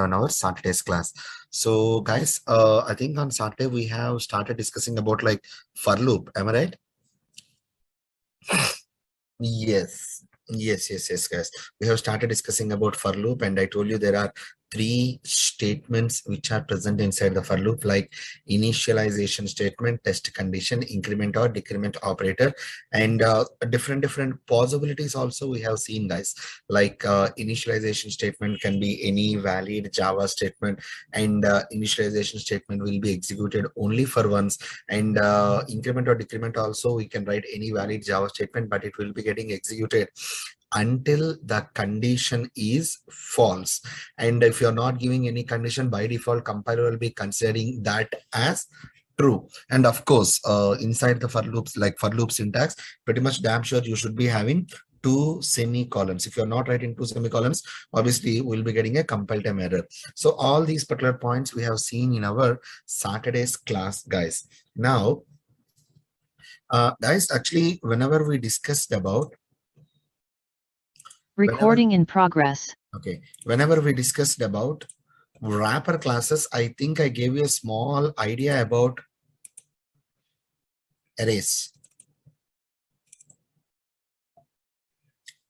on our Saturday's class. So guys, I think on Saturday we have started discussing about like for loop. Am I right? Yes, guys. We have started discussing about for loop, and I told you there are three statements which are present inside the for loop, like initialization statement, test condition, increment or decrement operator, and different possibilities also we have seen, guys. Like initialization statement can be any valid Java statement, and initialization statement will be executed only for once, and increment or decrement also we can write any valid Java statement, but it will be getting executed until the condition is false. And if you're not giving any condition, by default compiler will be considering that as true. And of course, inside the for loops, like for loop syntax, pretty much damn sure you should be having two semicolons. If you're not writing two semicolons, obviously we'll be getting a compile time error. So all these particular points we have seen in our Saturday's class, guys. Now, guys, actually, whenever we discussed about Recording in progress. Okay, whenever we discussed about wrapper classes, I think I gave you a small idea about arrays.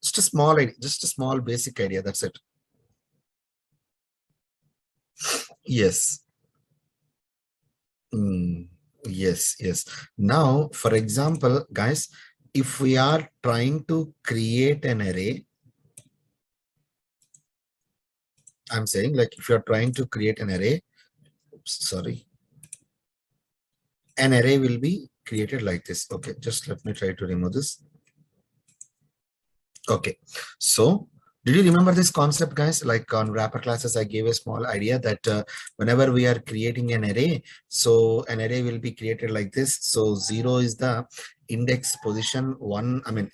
Just a small idea, just a small basic idea. That's it. Yes. Yes. Now, for example, guys, if we are trying to create an array, I'm saying like if you're trying to create an array, sorry, an array will be created like this. Okay, just let me try to remove this. Okay, so did you remember this concept, guys? Like on wrapper classes, I gave a small idea that whenever we are creating an array, so an array will be created like this. So 0 is the index position,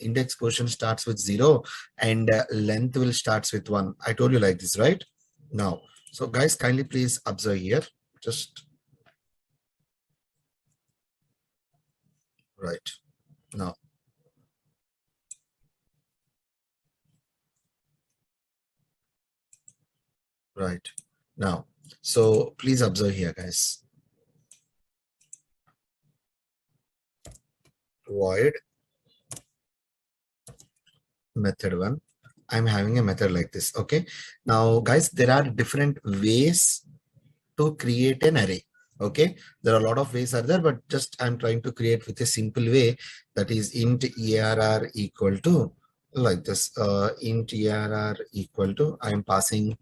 index position starts with 0 and length will starts with 1. I told you like this, right? Now, so guys, kindly please observe here. Just right now. Right now. So please observe here, guys. Void method 1. I'm having a method like this. Okay. Now, guys, there are different ways to create an array. Okay. There are a lot of ways are there, but just I'm trying to create with a simple way, that is int arr equal to like this. Int arr equal to, I'm passing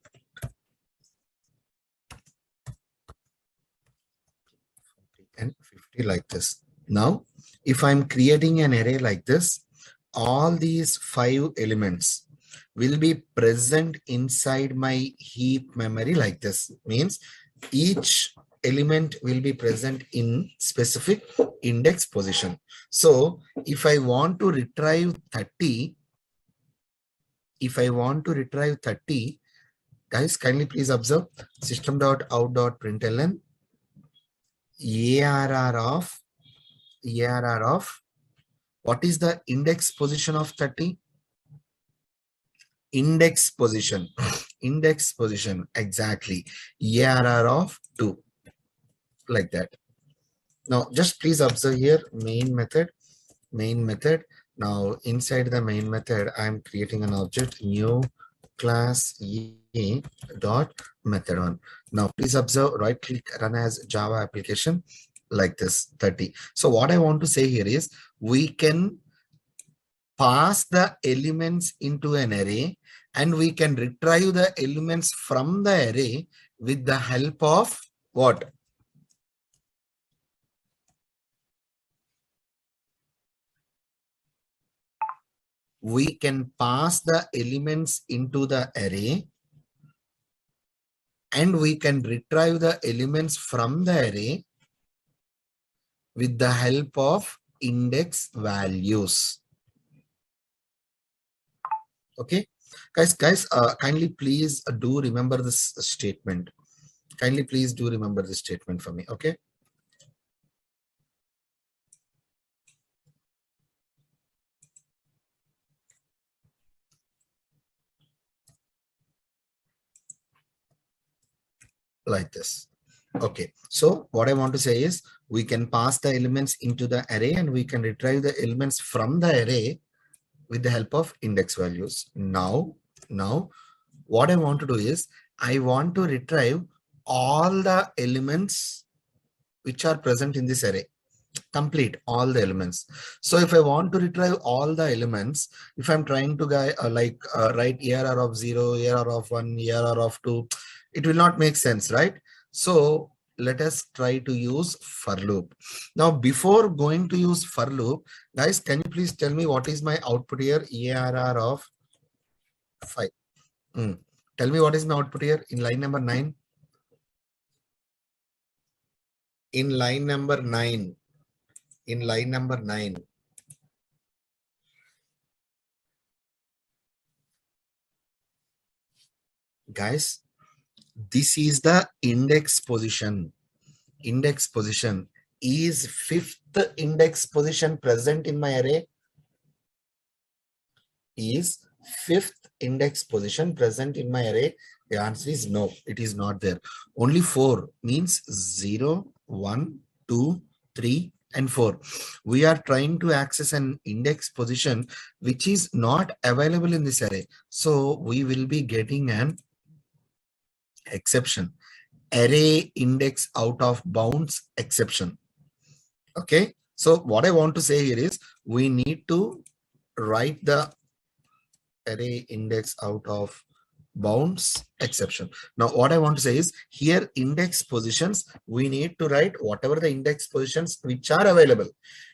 and 50 like this. Now, if I'm creating an array like this, all these 5 elements will be present inside my heap memory like this. Means each element will be present in specific index position. So if I want to retrieve 30, guys, kindly please observe system.out.println ARR of what is the index position of 30? Index position exactly, ARR of 2, like that. Now just please observe here, main method. Now inside the main method, I'm creating an object, new class A dot method 1. Now please observe, right click, run as Java application, like this, 30. So what I want to say here is we can pass the elements into an array and we can retrieve the elements from the array with the help of what? We can pass the elements into the array and we can retrieve the elements from the array with the help of index values. Okay, guys, kindly please do remember this statement. Kindly please do remember this statement for me. Okay. like this. Okay, so what I want to say is we can pass the elements into the array and we can retrieve the elements from the array with the help of index values. Now what I want to do is I want to retrieve all the elements which are present in this array, complete all the elements. So if I want to retrieve all the elements, if I'm trying to write ARR of 0, ARR of 1, ARR of 2, it will not make sense, right? So let us try to use for loop. Now before going to use for loop, guys, can you please tell me what is my output here? ARR of 5. Tell me what is my output here in line number 9. In line number 9. In line number 9. Guys, this is the index position. Index position. Is 5th index position present in my array? Is 5th index position present in my array? The answer is no, it is not there. Only 4 means 0, 1, 2, 3 and 4. We are trying to access an index position which is not available in this array. So we will be getting an exception. Array index out of bounds exception. Okay, so what I want to say here is we need to write the array index out of bounds exception. Now what I want to say is here index positions, we need to write whatever the index positions which are available.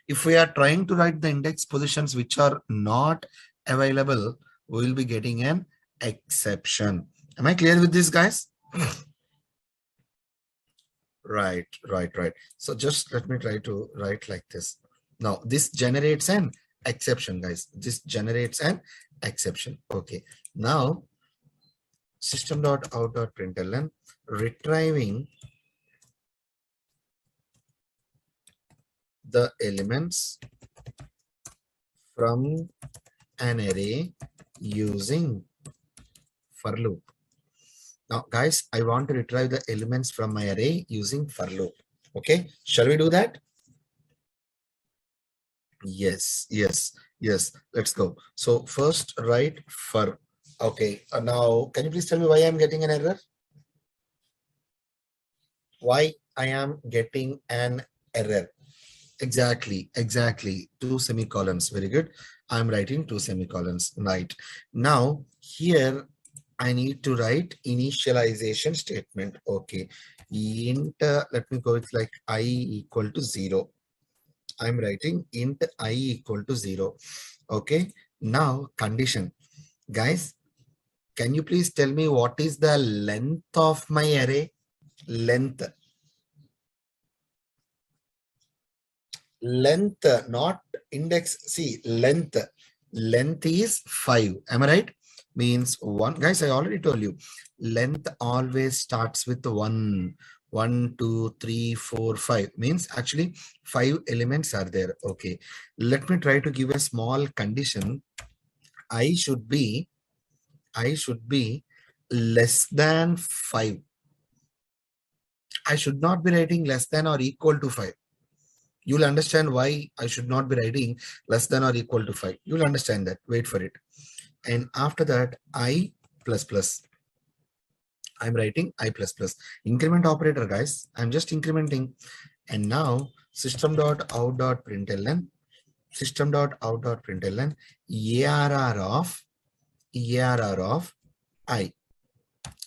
If we are trying to write the index positions which are not available, we will be getting an exception. Am I clear with this, guys? Right. So just let me try to write like this. Now this generates an exception, guys. This generates an exception. Okay. Now system.out.println retrieving the elements from an array using for loop. Now, guys, I want to retrieve the elements from my array using for loop. Okay, shall we do that? Yes. Let's go. So first write for. Okay, now can you please tell me why I'm getting an error? Why I am getting an error? Exactly. 2 semicolons. Very good. I'm writing 2 semicolons. Right. Now here I need to write initialization statement. Okay. Int, let me go with like I equal to 0. I'm writing int I equal to 0. Okay. Now condition. Guys, can you please tell me what is the length of my array? Length, not index. See, length is 5. Am I right? Means 1. Guys, I already told you length always starts with 1. 1, 2, 3, 4, 5 means actually 5 elements are there. Okay, let me try to give a small condition. I should be less than 5. I should not be writing less than or equal to 5. You'll understand why I should not be writing less than or equal to 5. You'll understand that. Wait for it. And after that, I plus plus. I'm writing I plus plus. Increment operator, guys. I'm just incrementing. And now system.out.println ARR of I.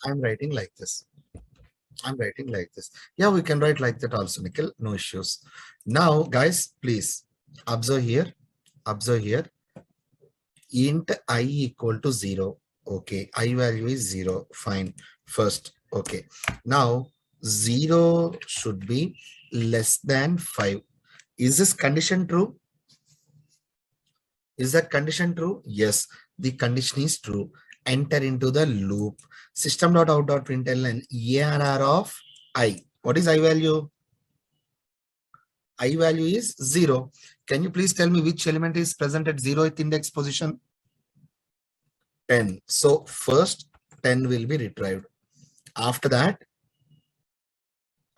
I'm writing like this. Yeah, we can write like that also, Nikhil. No issues. Now, guys, please observe here. Int I equal to 0. Okay, I value is 0. Fine. First. Okay. Now 0 should be less than 5. Is this condition true? Is that condition true? Yes, the condition is true. Enter into the loop. System.out.println ARR of I. What is I value? I value is 0. Can you please tell me which element is present at 0th index position? 10. So first 10 will be retrieved. After that,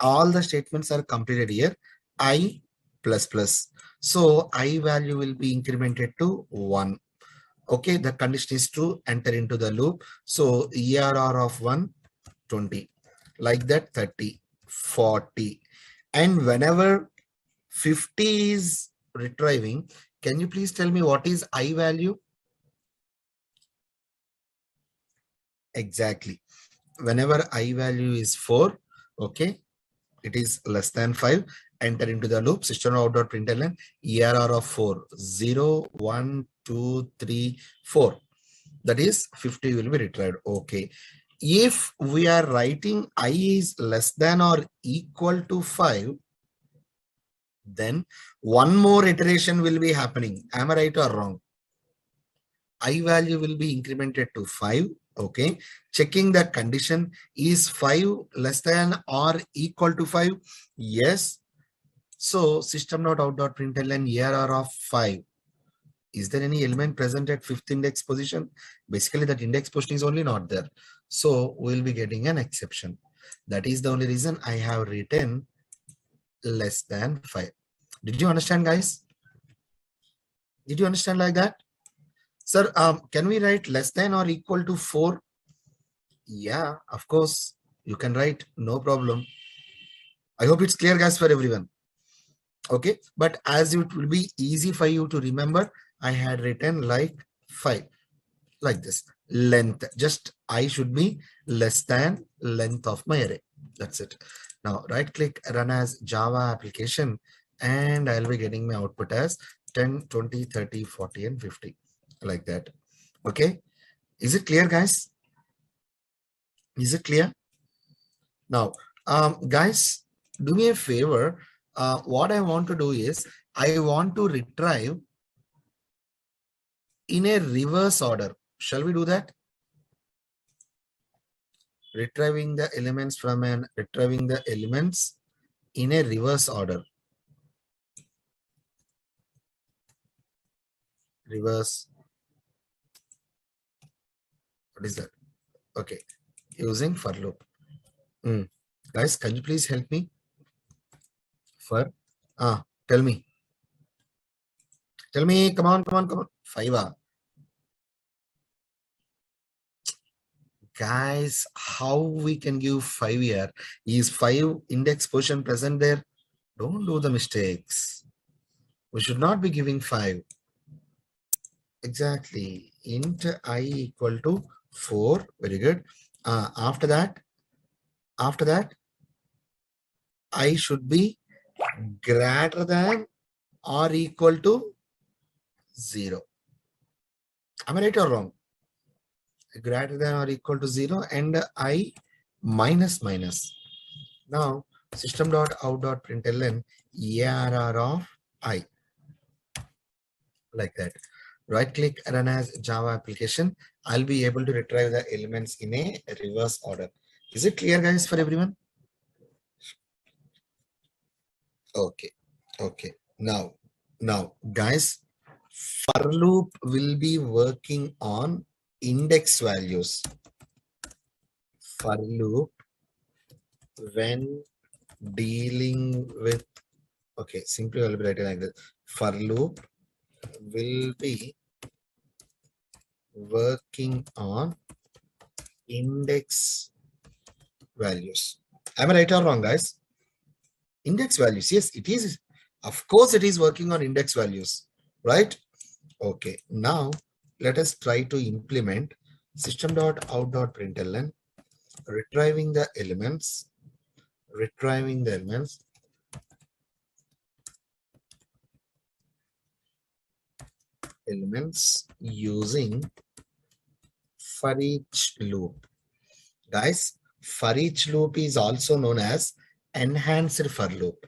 all the statements are completed here. I plus plus. So I value will be incremented to 1. Okay, the condition is true, enter into the loop. So ERR of 1, 20. Like that, 30, 40. And whenever 50 is retrieving, can you please tell me what is I value? Exactly. Whenever I value is 4, okay, it is less than 5, enter into the loop, system.out.println, ERR of 4, 0, 1, 2, 3, 4. That is 50 will be retrieved. Okay. If we are writing I is less than or equal to 5, then one more iteration will be happening. Am I right or wrong? I value will be incremented to 5. Okay. Checking the condition, is 5 less than or equal to 5? Yes. So system.out.println ERR of 5. Is there any element present at 5th index position? Basically, that index position is only not there. So we'll be getting an exception. That is the only reason I have written less than 5. Did you understand, guys? Did you understand like that? Sir, can we write less than or equal to 4? Yeah, of course. You can write, no problem. I hope it's clear, guys, for everyone. Okay, but as it will be easy for you to remember, I had written like 5. Like this, length, just I should be less than length of my array. That's it. Now right click, run as Java application, and I'll be getting my output as 10, 20, 30, 40 and 50, like that. Okay, is it clear, guys? Is it clear? Now guys, do me a favor. What I want to do is I want to retrieve in a reverse order. Shall we do that? Retrieving the elements in a reverse order. Reverse. What is that? Okay. Using for loop. Guys, can you please help me? For tell me. Tell me. Come on. 5. Guys, how we can give 5 here? Is 5 index position present there? Don't do the mistakes. We should not be giving 5. Exactly. Int I equal to 4. Very good. After that, I should be greater than or equal to 0. Am I right or wrong? Greater than or equal to 0 and I minus. Now system.out.println ERR of I, like that. Right click, run as Java application. I'll be able to retrieve the elements in a reverse order. Is it clear, guys, for everyone? Okay. Now guys, for loop will be working on index values. For loop when dealing with, okay, simply I'll be writing like this. For loop will be working on index values. Am I right or wrong, guys? Index values, yes, it is. Of course, it is working on index values, right? Okay, now let us try to implement system.out.println, retrieving the elements using for each loop. Guys, for each loop is also known as enhanced for loop.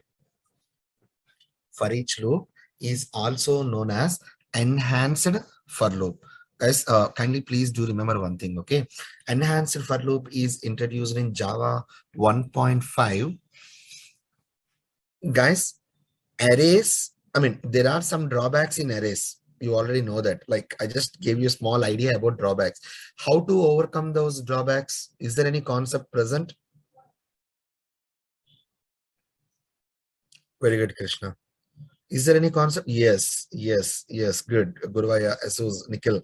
For each loop is also known as enhanced for loop. Guys, kindly please do remember one thing, okay? Enhanced for loop is introduced in Java 1.5. Guys, arrays, I mean, there are some drawbacks in arrays. You already know that. Like, I just gave you a small idea about drawbacks. How to overcome those drawbacks? Is there any concept present? Very good, Krishna. Is there any concept? Yes, yes, yes. Good. Guruvaya, Asus, Nikhil,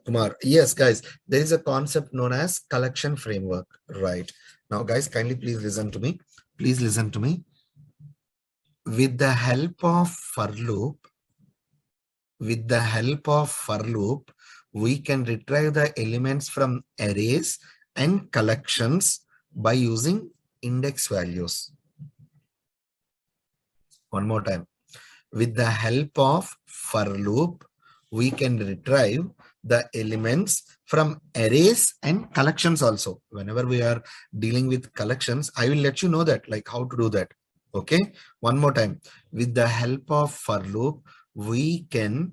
Kumar. Yes, guys, there is a concept known as collection framework. Right. Now, guys, kindly please listen to me. Please listen to me. With the help of for loop, we can retrieve the elements from arrays and collections by using index values. One more time. With the help of for loop, we can retrieve the elements from arrays and collections also. Whenever we are dealing with collections, I will let you know that, like how to do that. Okay. One more time. With the help of for loop, we can,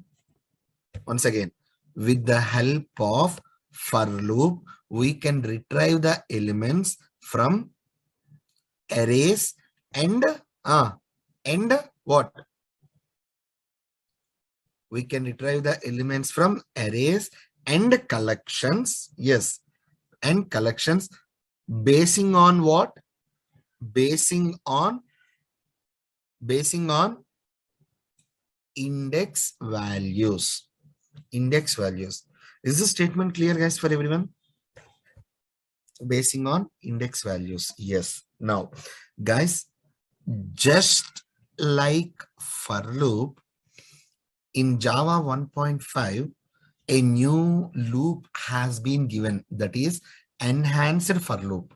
once again, with the help of for loop, we can retrieve the elements from arrays and what? We can retrieve the elements from arrays and collections. Yes, and collections basing on what? Basing on index values. Index values. Is the statement clear, guys, for everyone? Basing on index values. Yes. Now, guys, just like for loop in Java 1.5, a new loop has been given, that is enhanced for loop.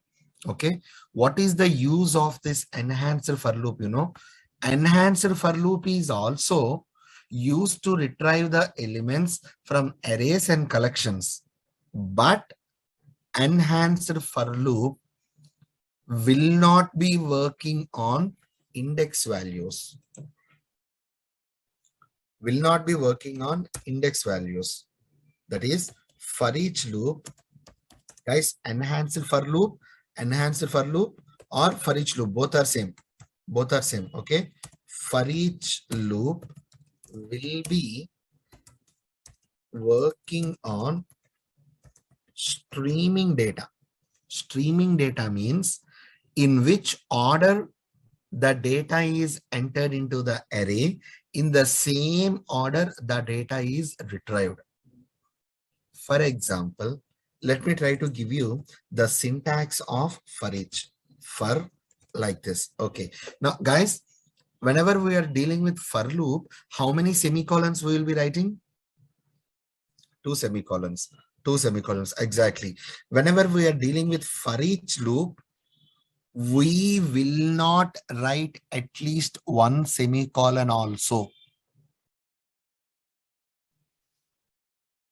Okay, what is the use of this enhanced for loop? Enhanced for loop is also used to retrieve the elements from arrays and collections, but enhanced for loop will not be working on index values. Will not be working on index values. That is, for each loop, guys, enhanced for loop or for each loop, both are same. Okay, for each loop will be working on streaming data. Streaming data means in which order the data is entered into the array, in the same order the data is retrieved. For example, let me try to give you the syntax of for each. For like this. Okay. Now, guys, whenever we are dealing with for loop, how many semicolons we will be writing? Two semicolons. Exactly. Whenever we are dealing with for each loop, we will not write at least one semicolon also.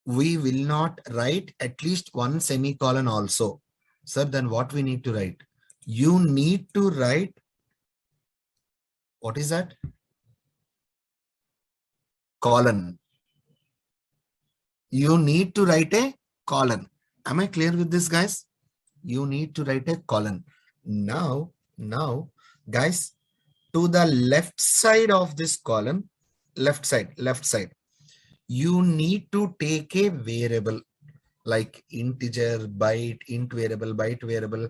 We will not write at least one semicolon also. Sir, then what we need to write? You need to write, what is that? Colon. You need to write a colon. Am I clear with this, guys? You need to write a colon. Now, guys, to the left side of this column, left side, you need to take a variable like integer, byte, int variable, byte variable,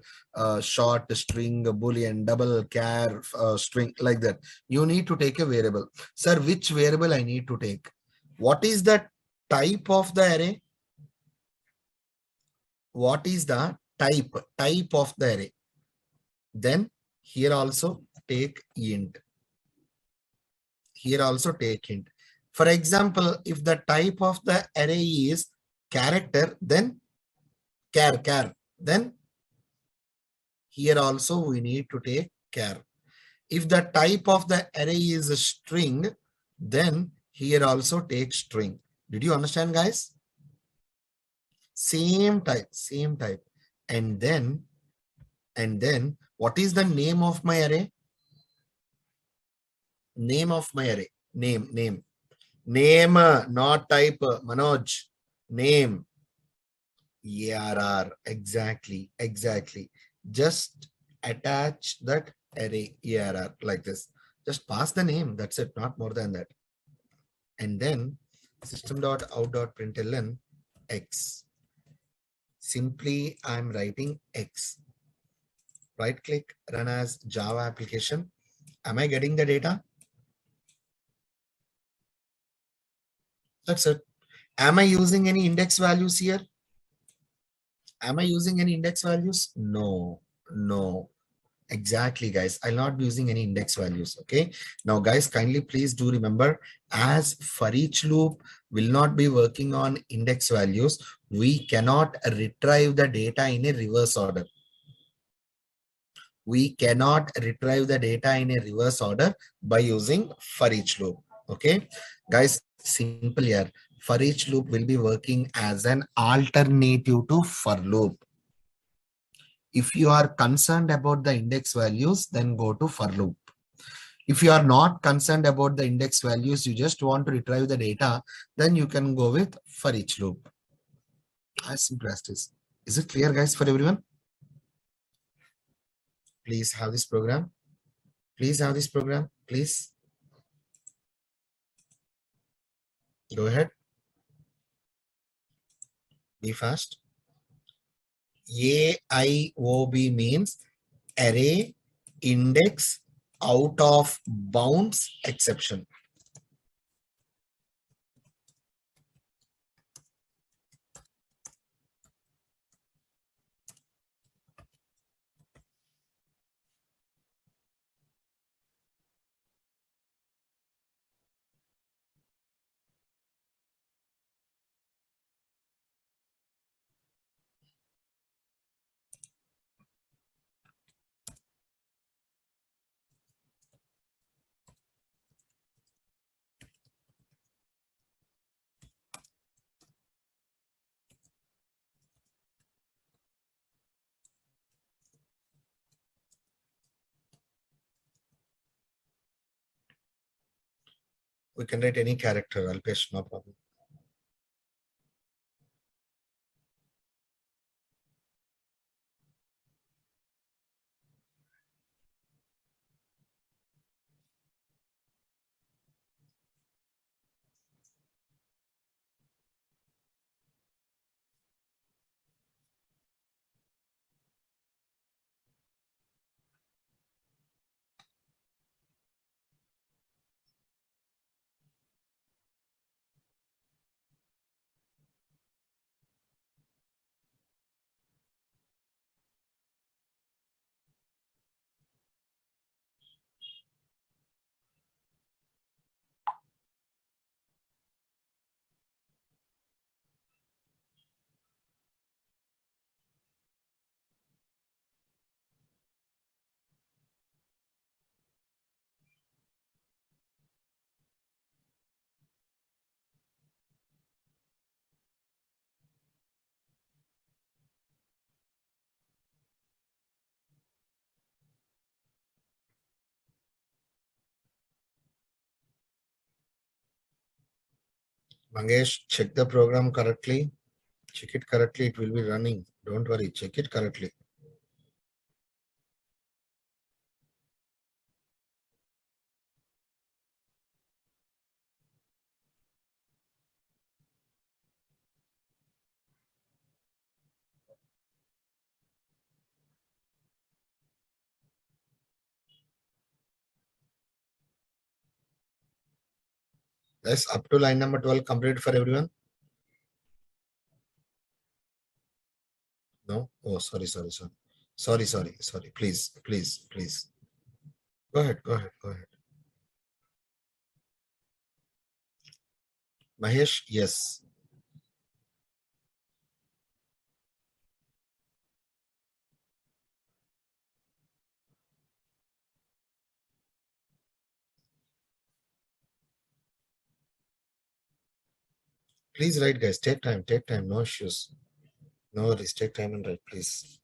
short, string, boolean, double, char, string, like that. You need to take a variable. Sir, which variable I need to take? What is the type of the array? What is the type of the array? Then here also take int. Here also take int. For example, if the type of the array is character, then char, then here also we need to take char. If the type of the array is a string, then here also take string. Did you understand, guys? Same type. And then what is the name of my array? Name of my array. Name, not type. Manoj. Name. ARR. Exactly. Just attach that array ARR like this. Just pass the name. That's it. Not more than that. And then system.out.println X. Simply I'm writing X. Right click, run as Java application. Am I getting the data? That's it. Am I using any index values here? Am I using any index values? No, no. Exactly, guys. I'll not be using any index values. Okay. Now, guys, kindly please do remember, as for each loop will not be working on index values, we cannot retrieve the data in a reverse order. We cannot retrieve the data in a reverse order by using for each loop. Okay, guys, simple here. For each loop will be working as an alternative to for loop. If you are concerned about the index values, then go to for loop. If you are not concerned about the index values, you just want to retrieve the data, then you can go with for each loop. As simple as this. Is it clear, guys, for everyone? Please have this program. Please have this program. Please go ahead. Be fast. AIOB means array index out of bounds exception. We can write any character, Alpesh, no problem. Mangesh, check the program correctly. Check it correctly. It will be running. Don't worry. Check it correctly. Yes, up to line number 12 complete for everyone. No? Oh, sorry, sorry, sorry. Sorry, sorry, sorry. Please, please, please. Go ahead, go ahead, go ahead. Mahesh, yes. Please write, guys. Take time, no issues. No worries. Take time and write, please.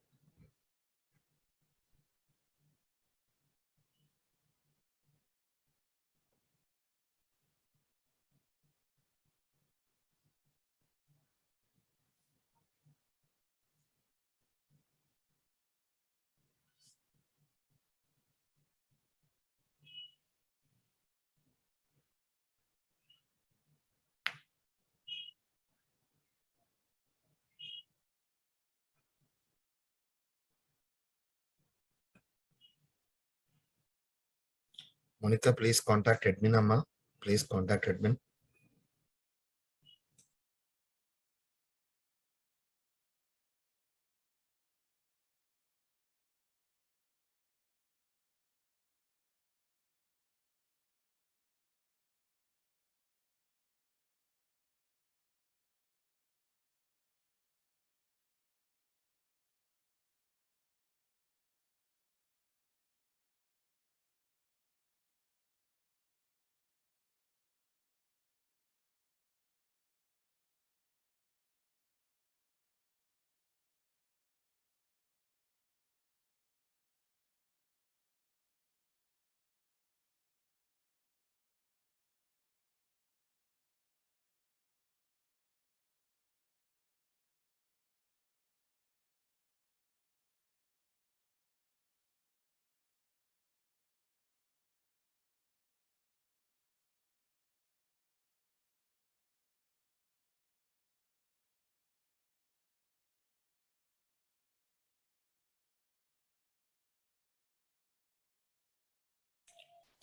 Monica, please contact admin, Amma. Please contact admin.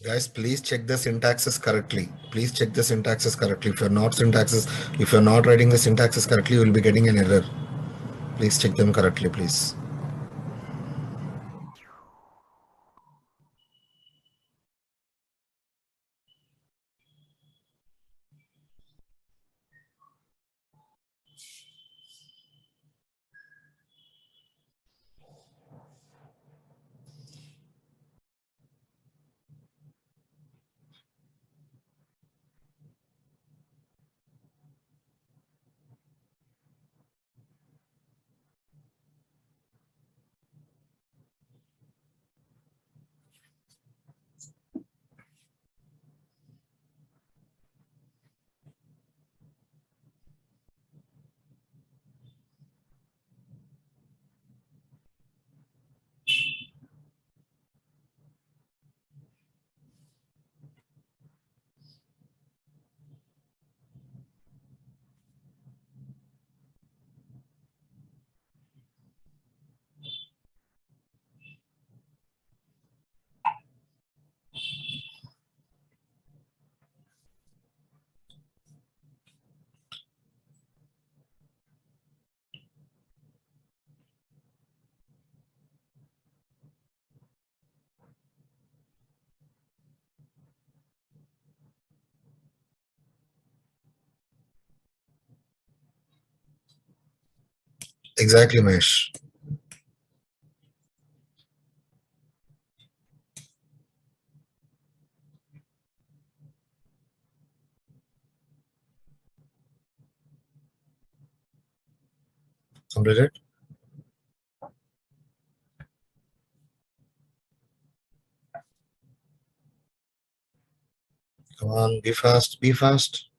Guys, please check the syntaxes correctly. Please check the syntaxes correctly. If you're not writing the syntaxes correctly, you will be getting an error. Please check them correctly, please. Exactly, Mahesh. Completed? Come on, be fast, be fast.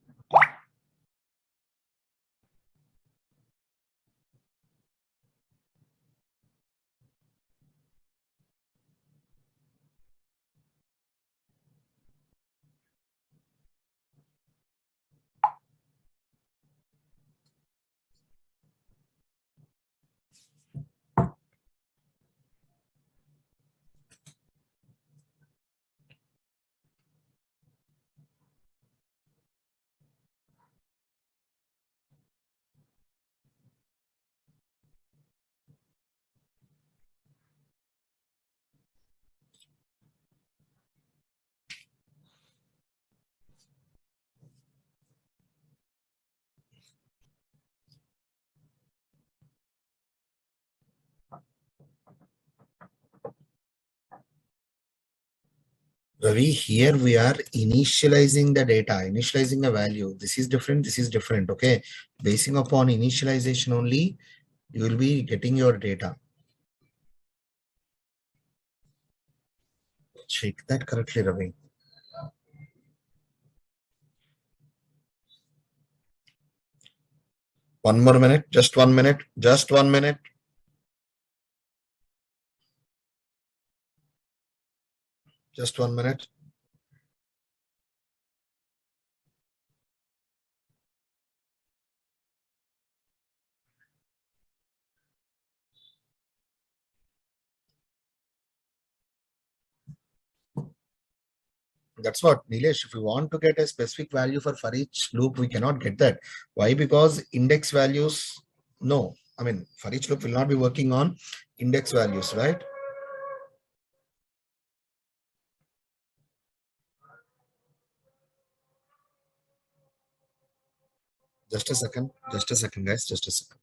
Ravi, here we are initializing the data, initializing a value. This is different, this is different. Okay. Basing upon initialization only, you will be getting your data. Check that correctly, Ravi. One more minute, just 1 minute, just 1 minute. Just 1 minute. That's what, Nilesh, if we want to get a specific value for each loop, we cannot get that. Why? Because index values, no. I mean, for each loop will not be working on index values, right? Just a second, guys, just a second.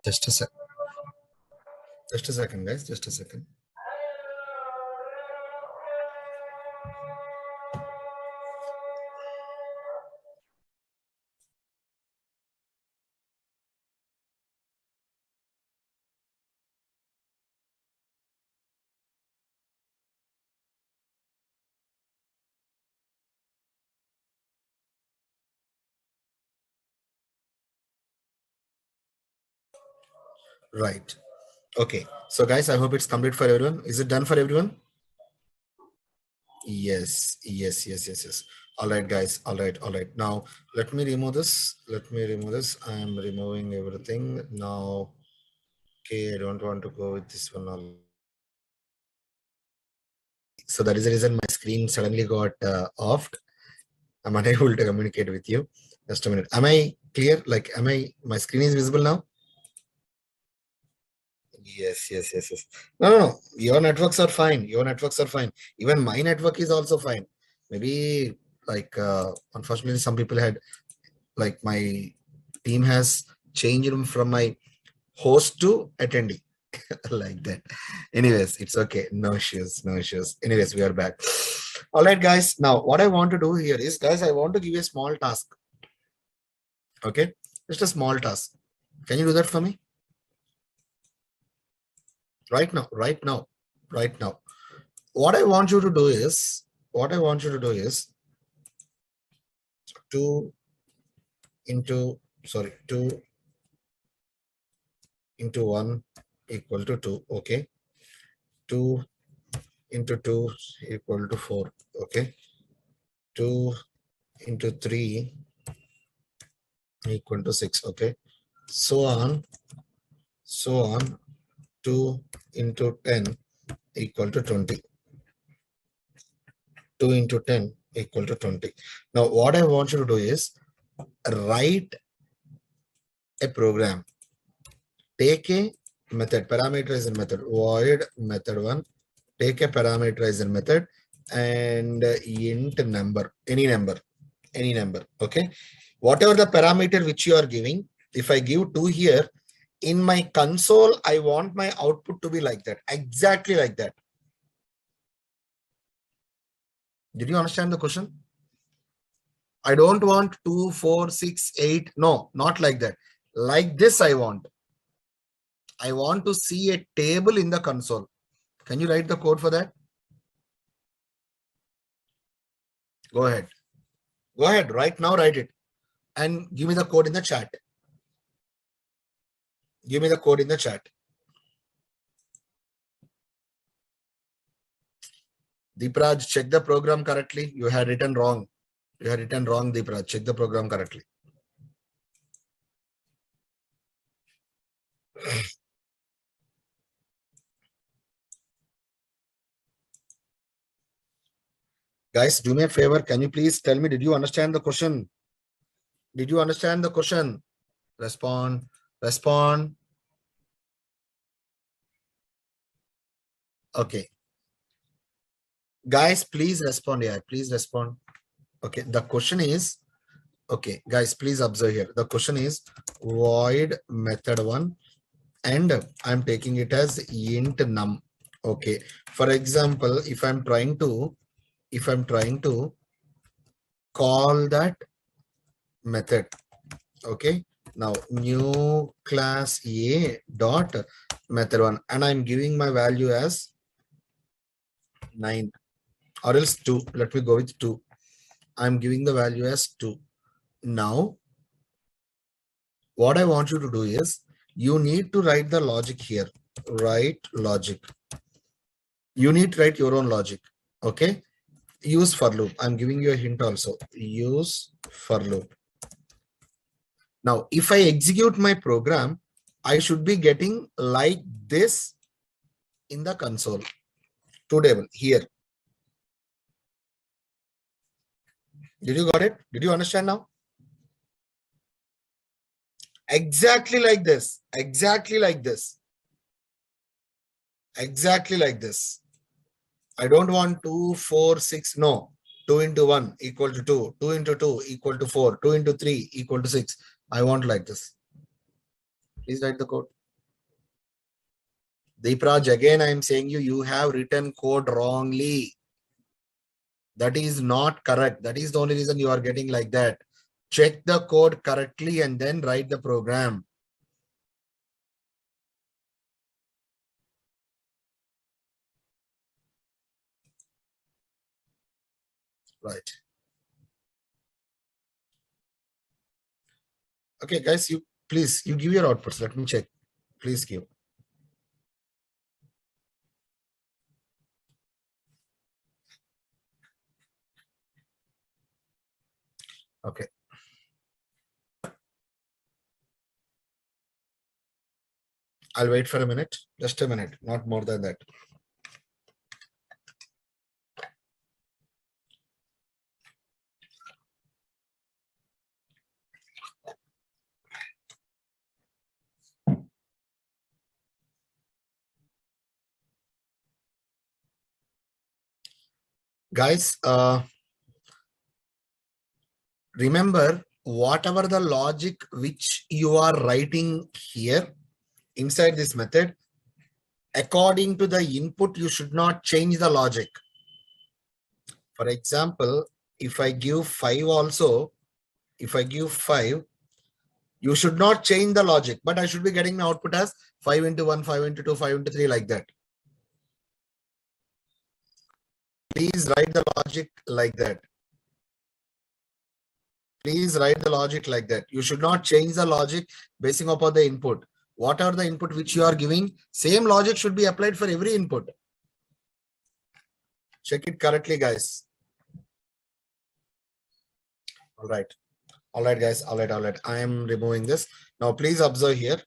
Just a sec. Just a second, guys. Just a second. Right. Okay. So, guys, I hope it's complete for everyone. Is it done for everyone? Yes, yes, yes, yes, yes. All right, guys. All right, all right. Now, let me remove this. Let me remove this. I am removing everything now. Okay, I don't want to go with this one. So that is the reason my screen suddenly got off. I'm unable to communicate with you. Just a minute. Am I clear? Like, my screen is visible now? Yes, yes, yes, yes. No, no, no. Your networks are fine. Your networks are fine. Even my network is also fine. Maybe like unfortunately some people had like my team has changed them from my host to attendee like that. Anyways, it's okay. No issues, no issues. Anyways, we are back. All right, guys. Now, what I want to do here is, guys, I want to give you a small task. Okay, just a small task. Can you do that for me? Right now, right now, right now. What I want you to do is, what I want you to do is 2 into, sorry, 2 into 1 equal to 2. Okay. 2 into 2 equal to 4. Okay. 2 into 3 equal to 6. Okay. So on, so on. 2 into 10 equal to 20. 2 into 10 equal to 20. Now, what I want you to do is write a program. Take a method, parameterizer method, void method 1. Take a parameterizer method and int number, any number. Okay. Whatever the parameter which you are giving, if I give 2 here, in my console, I want my output to be like that, exactly like that. Did you understand the question? I don't want 2, 4, 6, 8. No, not like that. Like this, I want. I want to see a table in the console. Can you write the code for that? Go ahead. Go ahead. Right now, write it. And give me the code in the chat. Give me the code in the chat. Deepraj, check the program correctly. You had written wrong. You had written wrong, Deepraj. Check the program correctly. Guys, do me a favor. Can you please tell me, did you understand the question? Did you understand the question? Respond. Respond. Okay. Guys, please respond here. Please respond. Okay. The question is, okay, guys, please observe here. The question is void method 1 and I'm taking it as int num. Okay. For example, if I'm trying to call that method. Okay. Now new class A dot method 1 and I'm giving my value as 9 or else 2. Let me go with 2. I'm giving the value as 2. Now, what I want you to do is you need to write the logic here. Write logic. You need to write your own logic. Okay. Use for loop. I'm giving you a hint also. Use for loop. Now, if I execute my program, I should be getting like this in the console. To table here. Did you got it? Did you understand now? Exactly like this. Exactly like this. Exactly like this. I don't want 2, 4, 6. No. 2 into 1 equal to 2. 2 into 2 equal to 4. 2 into 3 equal to 6. I want like this. Please write the code. Deepraj, again I am saying you have written code wrongly. That is not correct. That is the only reason you are getting like that. Check the code correctly and then write the program. Right. Okay, guys, you please you give your outputs. Let me check. Please give. Okay. I'll wait for a minute. Just a minute, not more than that. Guys, remember whatever the logic which you are writing here inside this method, according to the input, you should not change the logic. For example, if I give 5 also, if I give 5, you should not change the logic, but I should be getting my output as 5 into 1, 5 into 2, 5 into 3 like that. Please write the logic like that. Please write the logic like that. You should not change the logic basing upon the input. What are the input which you are giving? Same logic should be applied for every input. Check it correctly, guys. All right. All right, guys. All right. All right. I am removing this. Now, please observe here.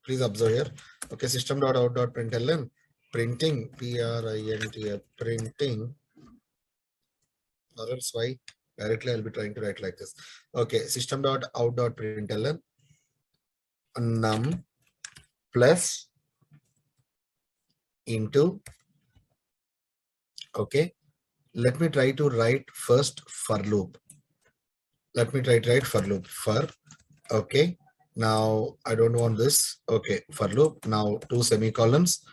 Please observe here. Okay. System.out.println printing printing. Or else why? Directly, I'll be trying to write like this. Okay. System.out.println num plus into. Okay. Let me try to write first for loop. Let me try to write for loop for. Okay. Now I don't want this. Okay. For loop. Now two semicolons.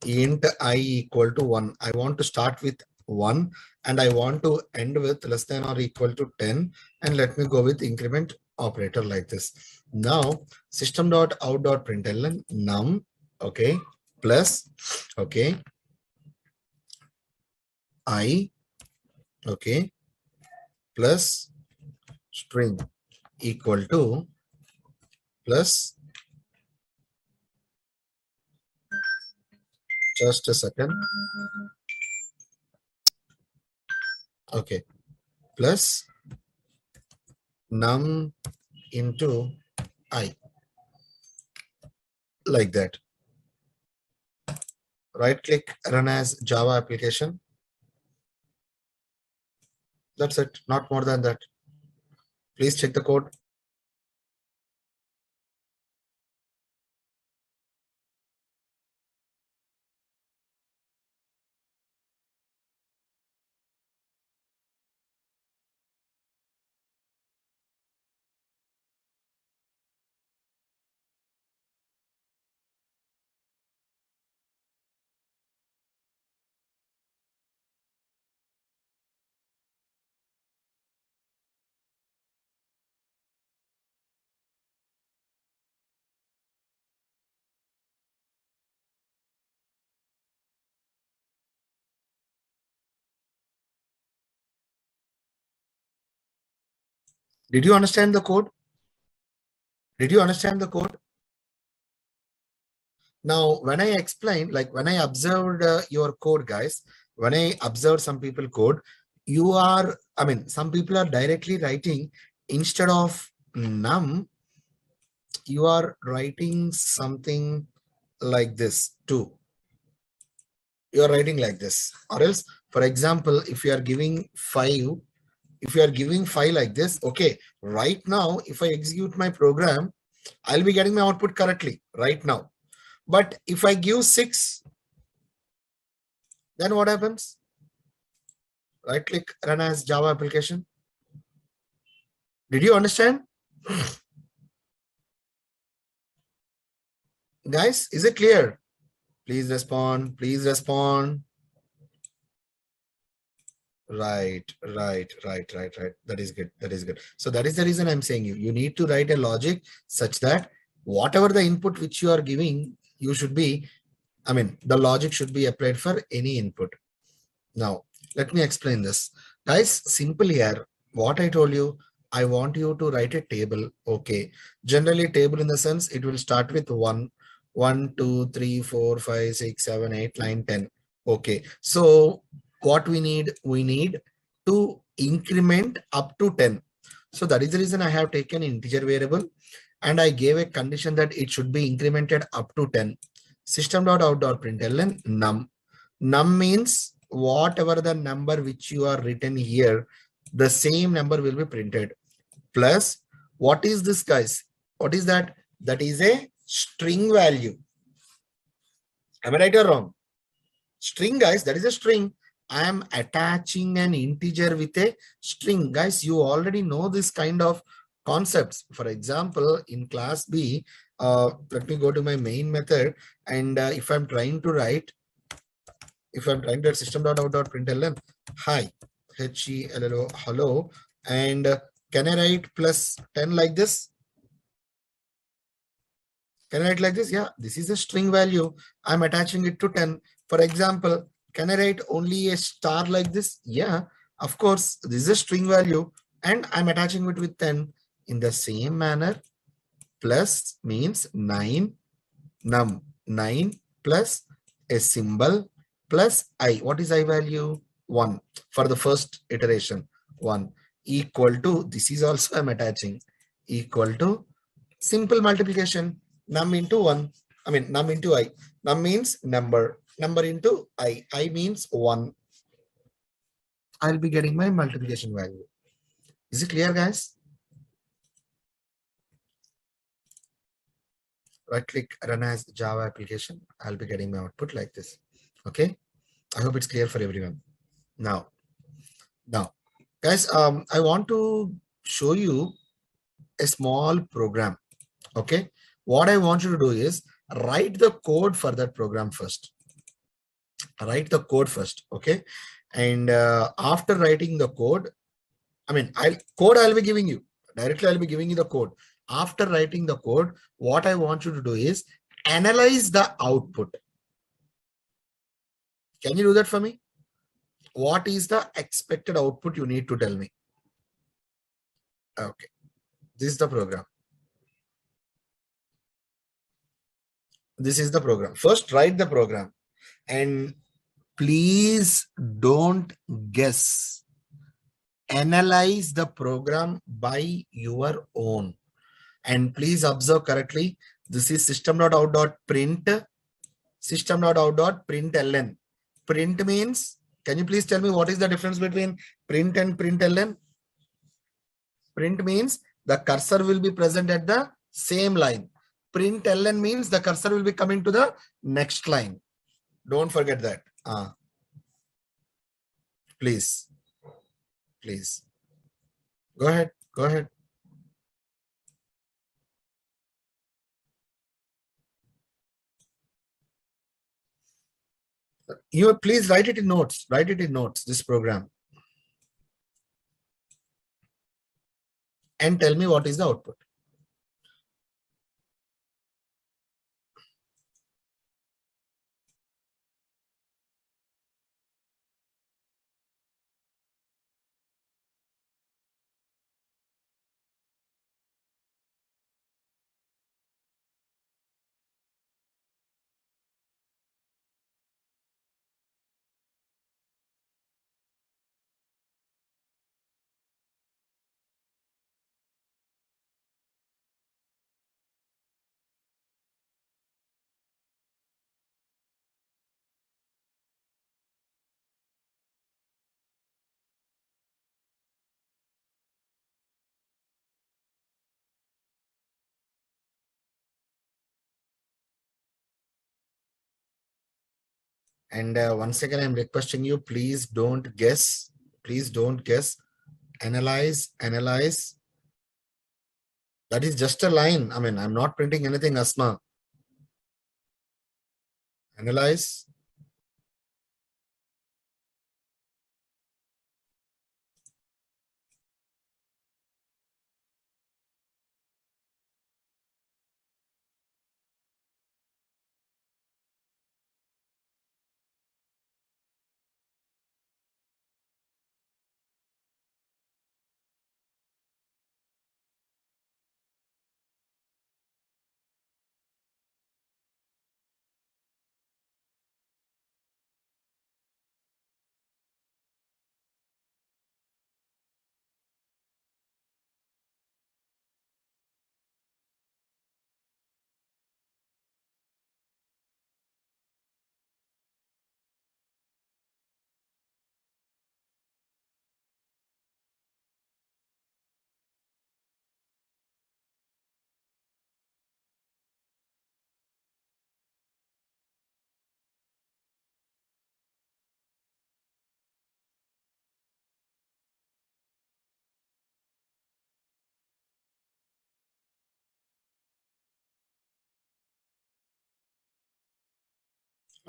Int I equal to 1. I want to start with 1 and I want to end with less than or equal to 10. And let me go with increment operator like this. Now system.out.println num. Okay. Plus. Okay. I. Okay. Plus string equal to plus, just a second. Okay. Plus num into I. Like that. Right click, run as Java application. That's it. Not more than that. Please check the code. Did you understand the code? Did you understand the code? Now, when I explain, like when I observed your code, guys, when I observed some people code, some people are directly writing instead of num, you are writing something like this too. You are writing like this, or else, for example, if you are giving 5, like this, okay, right now, if I execute my program, I'll be getting my output correctly right now. But if I give 6, then what happens? Right click, run as Java application. Did you understand? Guys, is it clear? Please respond. Please respond. Right. That is good. That is good. So that is the reason I'm saying you need to write a logic such that whatever the input which you are giving, you should be, the logic should be applied for any input. Now, let me explain this. Guys, simple here. What I told you, I want you to write a table. Okay. Generally, table in the sense it will start with 1, 1, 2, 3, 4, 5, 6, 7, 8, 9, 10. Okay. So what we need to increment up to 10. So that is the reason I have taken integer variable and I gave a condition that it should be incremented up to 10. System.out.println num. Num means whatever the number which you are written here, the same number will be printed. Plus, what is this, guys? What is that? That is a string value. Am I right or wrong? String, guys, that is a string. I am attaching an integer with a string. Guys, you already know this kind of concepts. For example, in class B, let me go to my main method. And if I'm trying to write, system.out.println, hi, hello, hello. And can I write plus 10 like this? Can I write like this? Yeah, this is a string value. I'm attaching it to 10. For example, can I write only a star like this? Yeah, of course, this is a string value and I'm attaching it with 10. In the same manner, plus means 9, num, 9 plus a symbol plus I. What is I value? 1 for the first iteration. 1 equal to, this is also I'm attaching, equal to simple multiplication. Num into 1, num into I. Num means number. Number into I. I means 1. I'll be getting my multiplication value. Is it clear, guys? Right click, run as Java application. I'll be getting my output like this. Okay. I hope it's clear for everyone. Now, guys, I want to show you a small program. Okay. What I want you to do is write the code for that program first. Write the code first. Okay. And after writing the code, I'll be giving you directly. I'll be giving you the code. After writing the code, what I want you to do is analyze the output. Can you do that for me? What is the expected output you need to tell me? Okay. This is the program. This is the program. First, write the program and please don't guess. Analyze the program by your own. And please observe correctly. This is system.out.print, system.out.println. Print means, can you please tell me what is the difference between print and println? Print means the cursor will be present at the same line. Print ln means the cursor will be coming to the next line. Don't forget that. Please. Please. Go ahead. Go ahead. You please write it in notes. Write it in notes, this program. And tell me what is the output. And once again, I'm requesting you, please don't guess. Please don't guess. Analyze, analyze. That is just a line. I mean, I'm not printing anything, Asma. Analyze.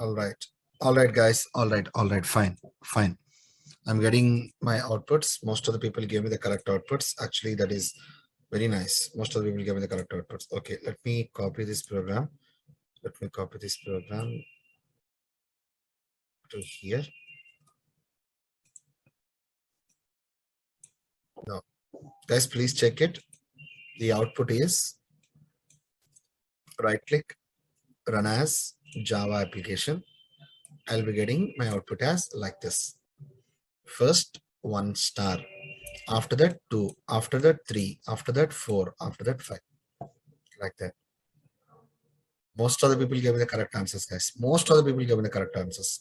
All right. All right, guys. All right. All right. Fine. Fine. I'm getting my outputs. Most of the people gave me the correct outputs. Actually, that is very nice. Most of the people gave me the correct outputs. Okay. Let me copy this program. Let me copy this program to here. Now, guys, please check it. The output is right click, run as Java application. I'll be getting my output as like this. First 1 star, after that 2, after that 3, after that 4, after that 5, like that. Most of the people gave me the correct answers, guys. Most of the people gave me the correct answers.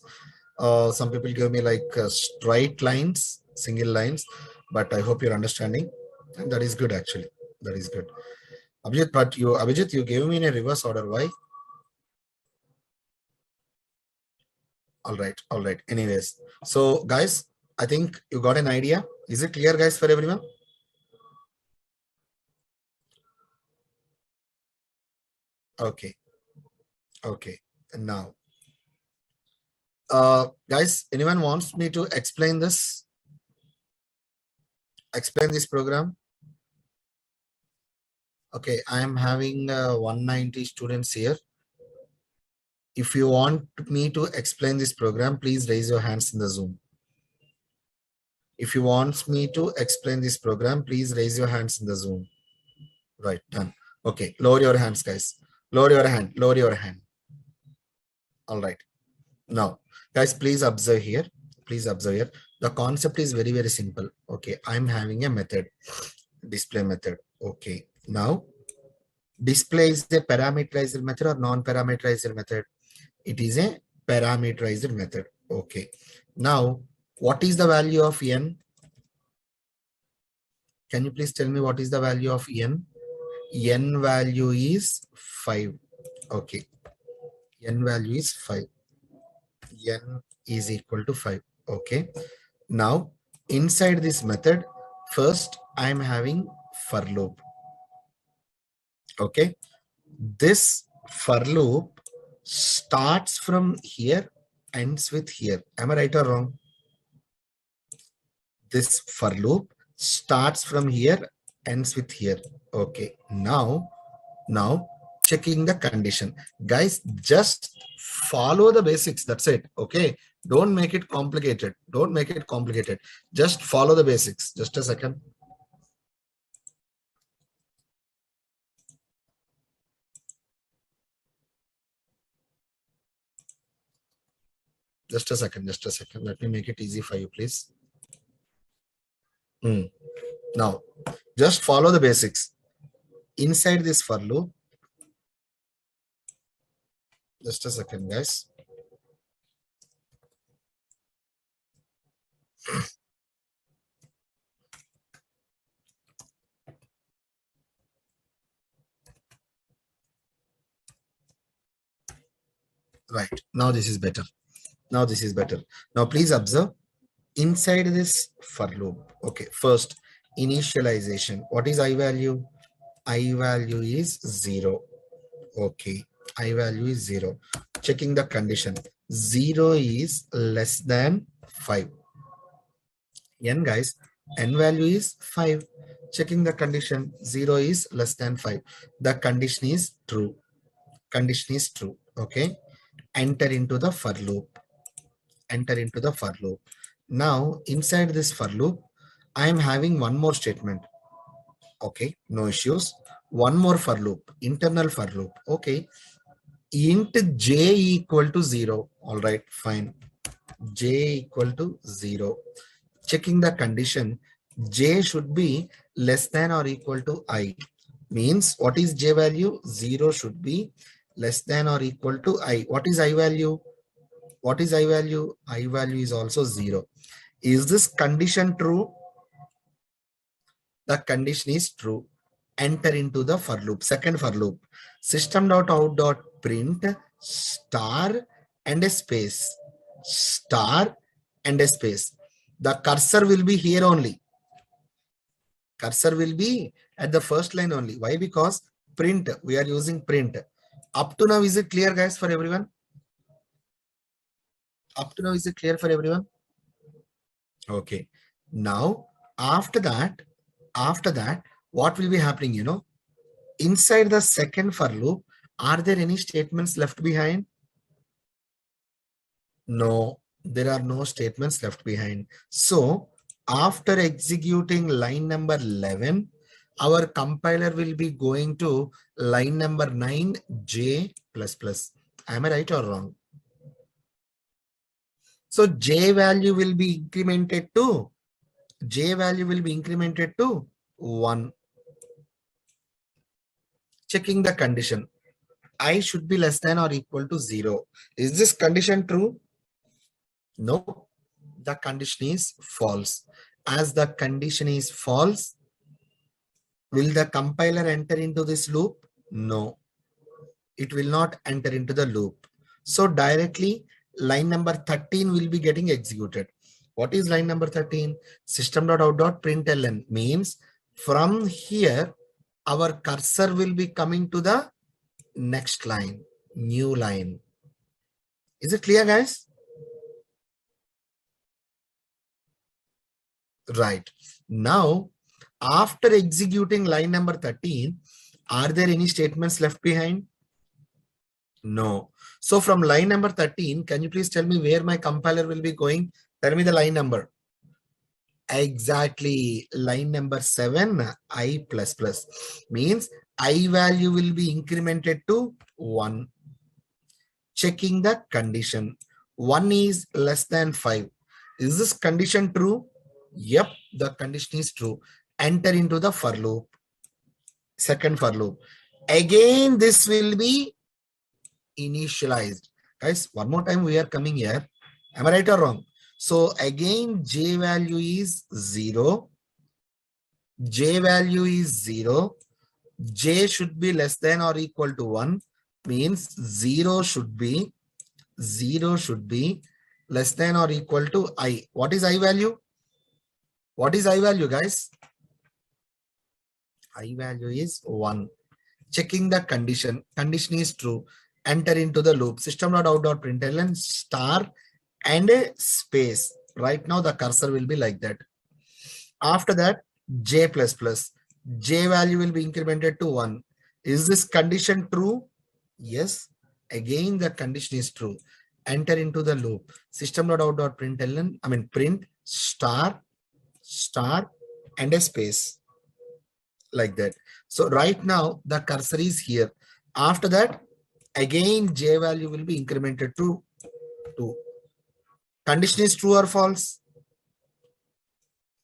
Some people give me like straight lines, single lines, but I hope you're understanding. And that is good, actually. That is good. Abhijit, you gave me in a reverse order. Why? All right. All right. Anyways, so guys, I think you got an idea. Is it clear, guys, for everyone? Okay. Okay. And now, guys, anyone wants me to explain this? Explain this program? Okay, I am having 190 students here. If you want me to explain this program, please raise your hands in the Zoom. If you want me to explain this program, please raise your hands in the Zoom. Right, done. Okay, lower your hands, guys. Lower your hand, lower your hand. All right. Now, guys, please observe here. Please observe here. The concept is very, very simple. Okay, I'm having a method, display method. Okay, now display is a parameterized method or non-parameterized method? It is a parameterized method. Okay, now what is the value of n? Can you please tell me what is the value of n? N value is 5. Okay. N value is 5. N is equal to 5. Okay. Now, inside this method, first I am having for loop. Okay. This for loop starts from here, ends with here. Am I right or wrong? This for loop starts from here, ends with here. Okay. Now checking the condition. Guys, just follow the basics. That's it. Okay. Don't make it complicated. Don't make it complicated. Just follow the basics. Just a second. Just a second. Just a second. Let me make it easy for you, please. Now, just follow the basics. Inside this for loop, just a second, guys. Right. Now this is better. Now this is better. Now please observe inside this for loop. Okay. First, initialization. What is I value? I value is 0. Okay. I value is 0. Checking the condition. 0 is less than 5. N, guys. N value is 5. Checking the condition. 0 is less than 5. The condition is true. Condition is true. Okay. Enter into the for loop. Enter into the for loop. Now, inside this for loop, I am having one more statement. Okay, no issues. One more for loop, internal for loop. Okay, int j equal to 0. All right, fine. J equal to 0. Checking the condition, j should be less than or equal to I. Means what is j value? 0 should be less than or equal to I. What is I value? What is I value? I value is also 0. Is this condition true? The condition is true. Enter into the for loop. Second for loop. System.out.print star and a space. Star and a space. The cursor will be here only. Cursor will be at the first line only. Why? Because print. We are using print. Up to now, is it clear, guys, for everyone? Up to now, is it clear for everyone? Okay. Now, after that, what will be happening? You know, inside the second for loop, are there any statements left behind? No, there are no statements left behind. So, after executing line number 11, our compiler will be going to line number 9, J++. Am I right or wrong? So J value will be incremented to, J value will be incremented to 1. Checking the condition. I should be less than or equal to 0. Is this condition true? No, the condition is false. As the condition is false, will the compiler enter into this loop? No, it will not enter into the loop. So directly line number 13 will be getting executed. What is line number 13? System.out.println means from here, our cursor will be coming to the next line, new line. Is it clear, guys? Right. Now, after executing line number 13, are there any statements left behind? No. So from line number 13, can you please tell me where my compiler will be going? Tell me the line number. Exactly. Line number 7, I++. Means I value will be incremented to 1. Checking the condition. 1 is less than 5. Is this condition true? Yep, the condition is true. Enter into the for loop. Second for loop. Again, this will be initialized. Guys, one more time we are coming here. Am I right or wrong? So again, J value is 0. J value is 0. J should be less than or equal to 1, means 0 should be less than or equal to I. What is I value? What is I value, guys? I value is 1. Checking the condition. Condition is true. Enter into the loop. System.out.println star and a space. Right now the cursor will be like that. After that, J plus plus. J value will be incremented to 1. Is this condition true? Yes. Again, the condition is true. Enter into the loop. System.out.println, print star and a space, like that. So right now the cursor is here. After that, again J value will be incremented to 2. Condition is true or false?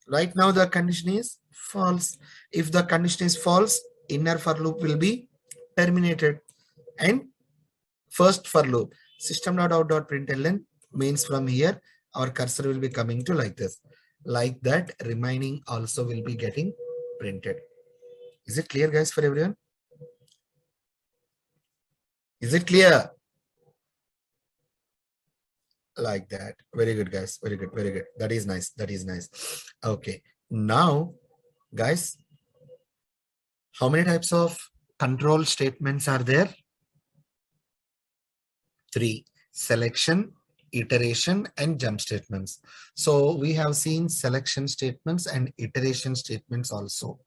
Right now the condition is false. If the condition is false, inner for loop will be terminated. And first for loop, system.out.println means from here our cursor will be coming to like this. Like that, remaining also will be getting printed. Is it clear, guys, for everyone? Is it clear? Like that. Very good, guys. Very good. Very good. That is nice. That is nice. Okay. Now, guys, how many types of control statements are there? 3. Selection, iteration, and jump statements. So we have seen selection statements and iteration statements also.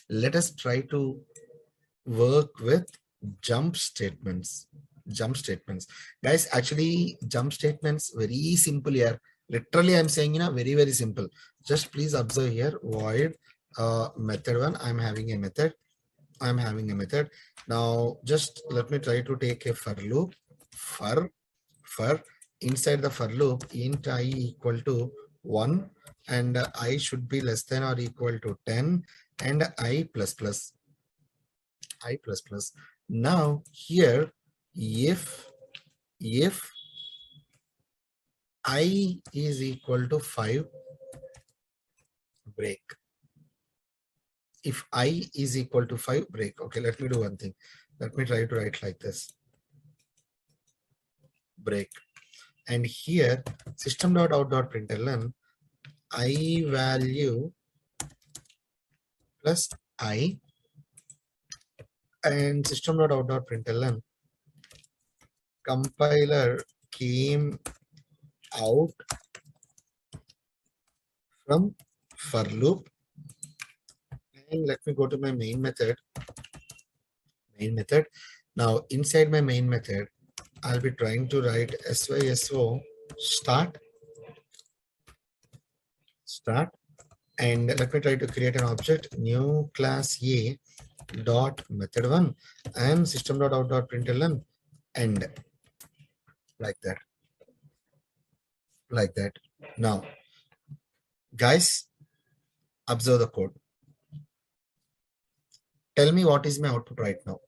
Let us try to work with jump statements. Jump statements, guys. Actually, jump statements very simple here. Literally, I'm saying, very, very simple. Just please observe here. Void method 1. I'm having a method. Now, just let me try to take a for loop. For inside the for loop, int I equal to 1, and I should be less than or equal to 10, and I plus plus. Now here, if I is equal to 5, break. If I is equal to 5, break. Okay, let me do one thing. Let me try to write like this. Break. And here, system.out.println I value plus I, and system.out.println compiler came out from for loop. And let me go to my main method. Now inside my main method, I'll be trying to write syso start, and let me try to create an object, new class A dot method 1 and system.out.println end, like that. Now, guys, observe the code. Tell me what is my output right now.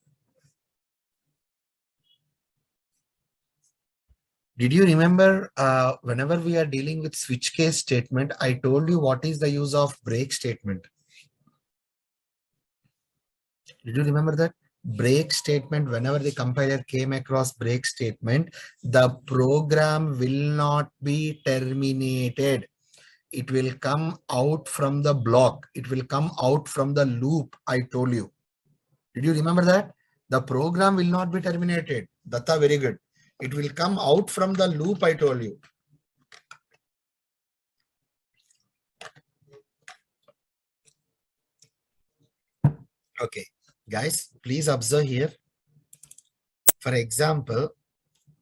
Did you remember whenever we are dealing with switch case statement, I told you what is the use of break statement? Did you remember that? Break statement, whenever the compiler came across break statement, the program will not be terminated. It will come out from the block. It will come out from the loop, I told you. Did you remember that? The program will not be terminated. Datta, very good. It will come out from the loop, I told you. Okay, guys, please observe here. For example,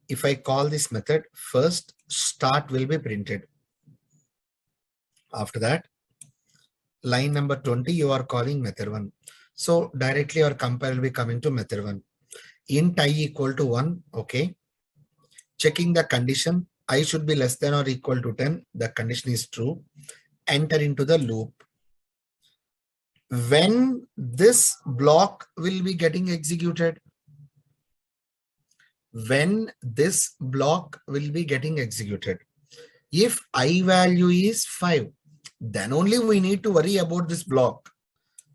if I call this method, first start will be printed. After that, line number 20, you are calling method 1. So directly our compiler will be coming to method 1. Int I equal to 1, okay. Checking the condition, I should be less than or equal to 10. The condition is true. Enter into the loop. When this block will be getting executed? When this block will be getting executed? If I value is 5, then only we need to worry about this block.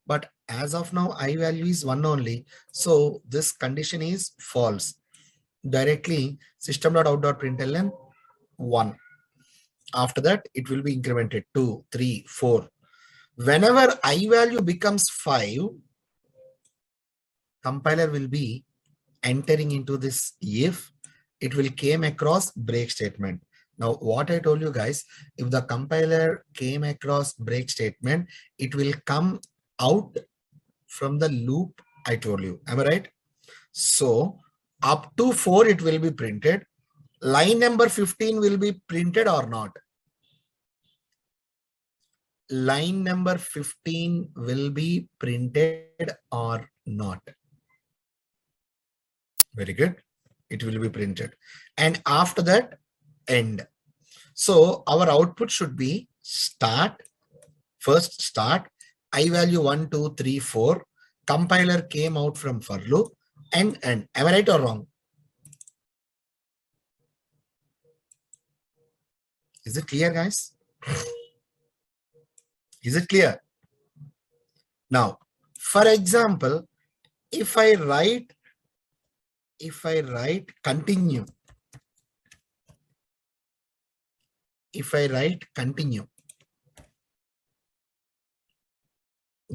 But as of now, I value is 1 only. So this condition is false. Directly system.out.println 1. After that, it will be incremented 2, 3, 4. Whenever I value becomes 5, compiler will be entering into this if it will came across break statement. Now, what I told you guys, if the compiler came across break statement, it will come out from the loop I told you. Am I right? So up to 4, it will be printed. Line number 15 will be printed or not? Line number 15 will be printed or not? Very good. It will be printed. And after that, end. So our output should be start, first start, I value 1, 2, 3, 4. Compiler came out from for loop and end. Am I right or wrong? Is it clear, guys? Is it clear? Now, for example, if I write continue,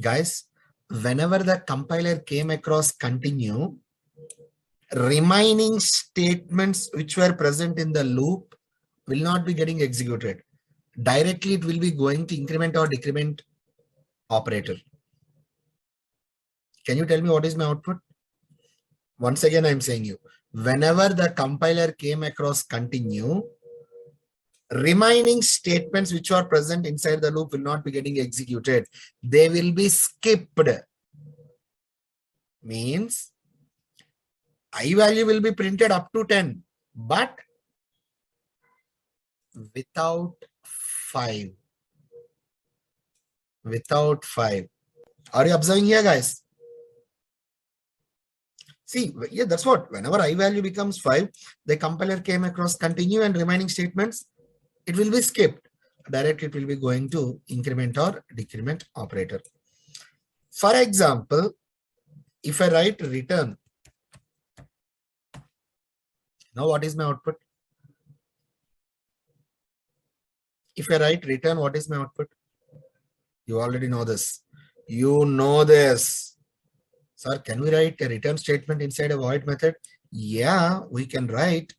guys, whenever the compiler came across continue, remaining statements which were present in the loop will not be getting executed. Directly, it will be going to increment or decrement operator. Can you tell me what is my output? Once again, I'm saying you, whenever the compiler came across continue, remaining statements which are present inside the loop will not be getting executed. They will be skipped. Means I value will be printed up to 10, but without 5. Without 5. Are you observing here, guys? See, yeah, that's what. Whenever I value becomes 5, the compiler came across continue and remaining statements, it will be skipped. Directly, it will be going to increment or decrement operator. For example, if I write return, now what is my output? If I write return, what is my output? You already know this. You know this. Sir, can we write a return statement inside a void method? Yeah, we can write.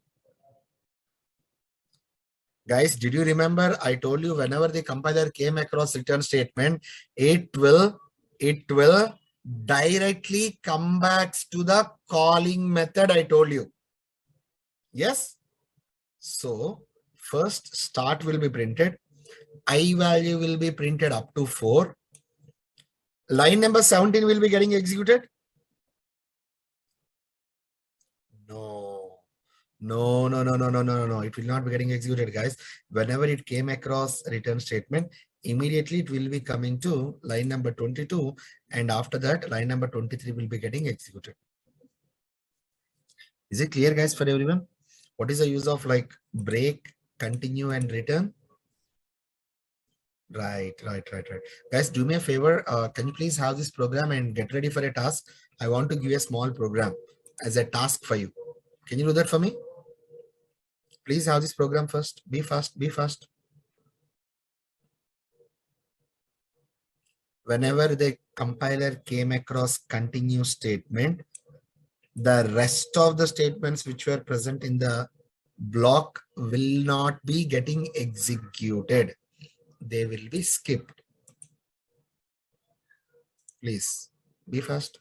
Guys, did you remember I told you whenever the compiler came across return statement, it will directly come back to the calling method I told you. Yes. So first start will be printed. I value will be printed up to 4. Line number 17 will be getting executed. No. No, no, no, no, no, no, no. It will not be getting executed, guys. Whenever it came across return statement, immediately it will be coming to line number 22. And after that, line number 23 will be getting executed. Is it clear, guys, for everyone? What is the use of like break, continue, and return? Right. Guys, do me a favor. Can you please have this program and get ready for a task? I want to give a small program as a task for you. Can you do that for me? Please have this program first. Be fast, be fast. Whenever the compiler came across continue statement, the rest of the statements which were present in the block will not be getting executed. They will be skipped. Please be fast.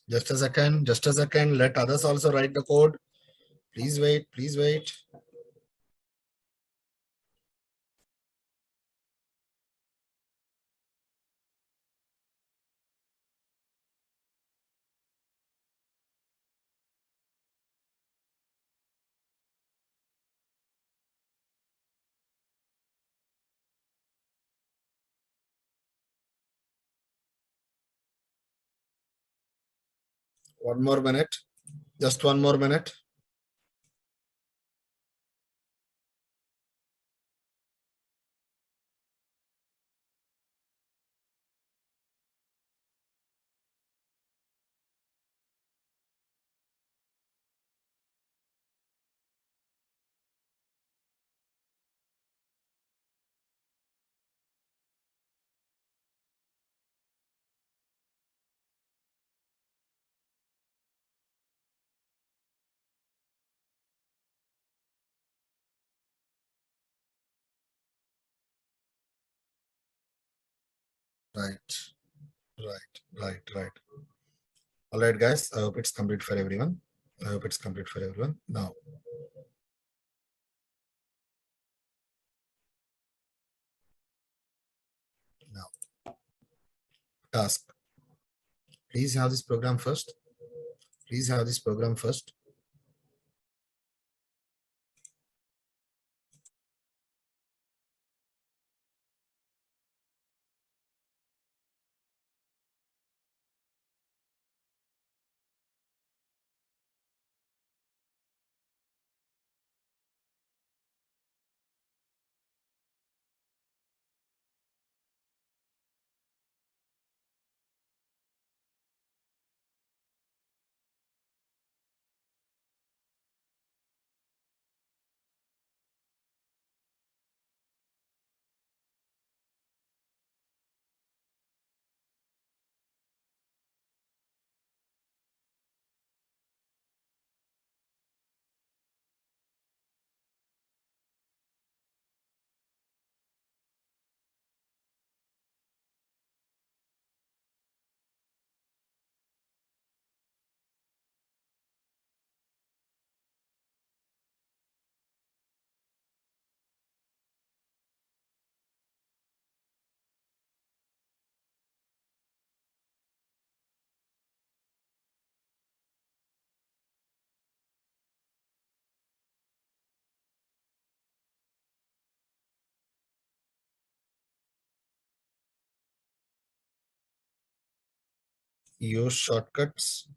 Just a second, just a second. Let others also write the code. Please wait, please wait. One more minute. Just one more minute. Right, right. All right, guys. I hope it's complete for everyone. I hope it's complete for everyone. Now, task. Please have this program first. Please have this program first. Use shortcuts.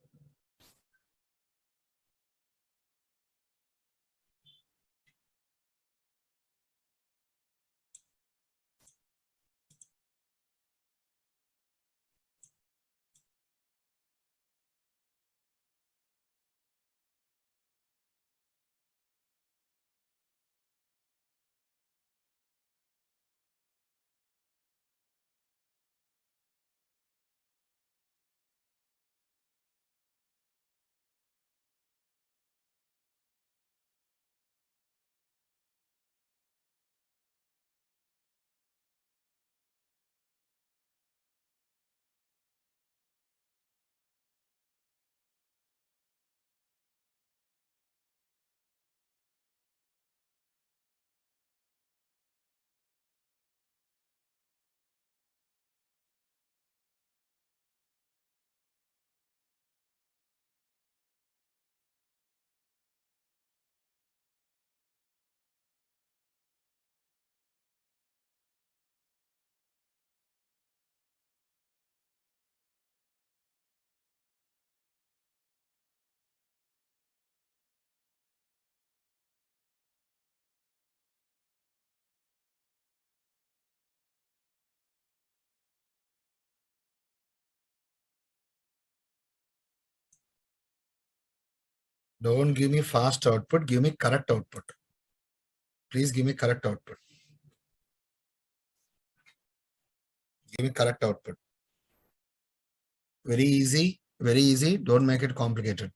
Don't give me fast output. Give me correct output. Please give me correct output. Give me correct output. Very easy. Very easy. Don't make it complicated.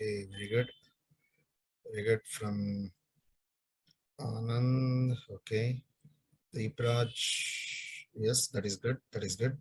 Okay, very good. Very good from Anand. Okay. Deepraj. Yes, that is good. That is good.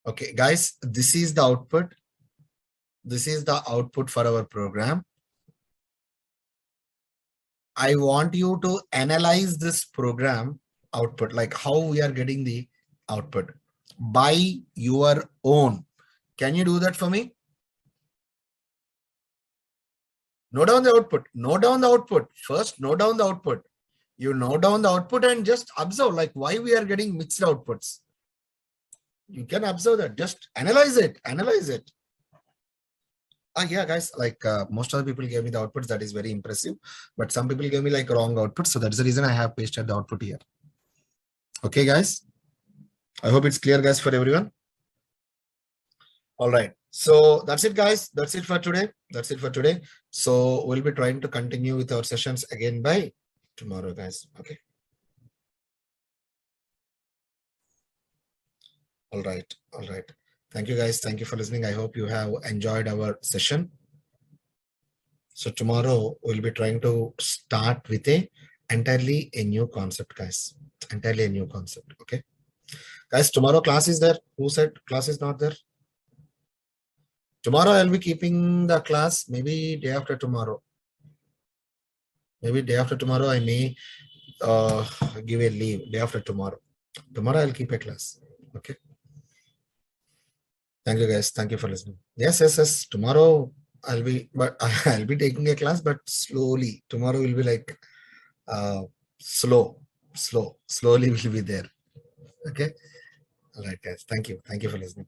Okay, guys, this is the output. This is the output for our program. I want you to analyze this program output, like how we are getting the output by your own. Can you do that for me? Note down the output. Note down the output. First, note down the output. You note down the output and just observe like why we are getting mixed outputs. You can observe that. Just analyze it. Analyze it. Yeah, guys, like most of the people gave me the outputs. That is very impressive. But some people gave me like wrong outputs. So that's the reason I have pasted the output here. Okay, guys. I hope it's clear, guys, for everyone. All right. So that's it, guys. That's it for today. That's it for today. So we'll be trying to continue with our sessions again by tomorrow, guys. Okay. All right. All right. Thank you, guys. Thank you for listening. I hope you have enjoyed our session. So tomorrow we'll be trying to start with entirely a new concept, guys. Entirely a new concept. Okay. Guys, tomorrow class is there. Who said class is not there? Tomorrow I'll be keeping the class, maybe day after tomorrow. Maybe day after tomorrow I may give a leave day after tomorrow. Tomorrow I'll keep a class. Okay. Thank you, guys. Thank you for listening. Yes. Tomorrow I'll be, but I'll be taking a class, but slowly. Tomorrow will be like slowly we'll be there. Okay. All right, guys. Thank you. Thank you for listening.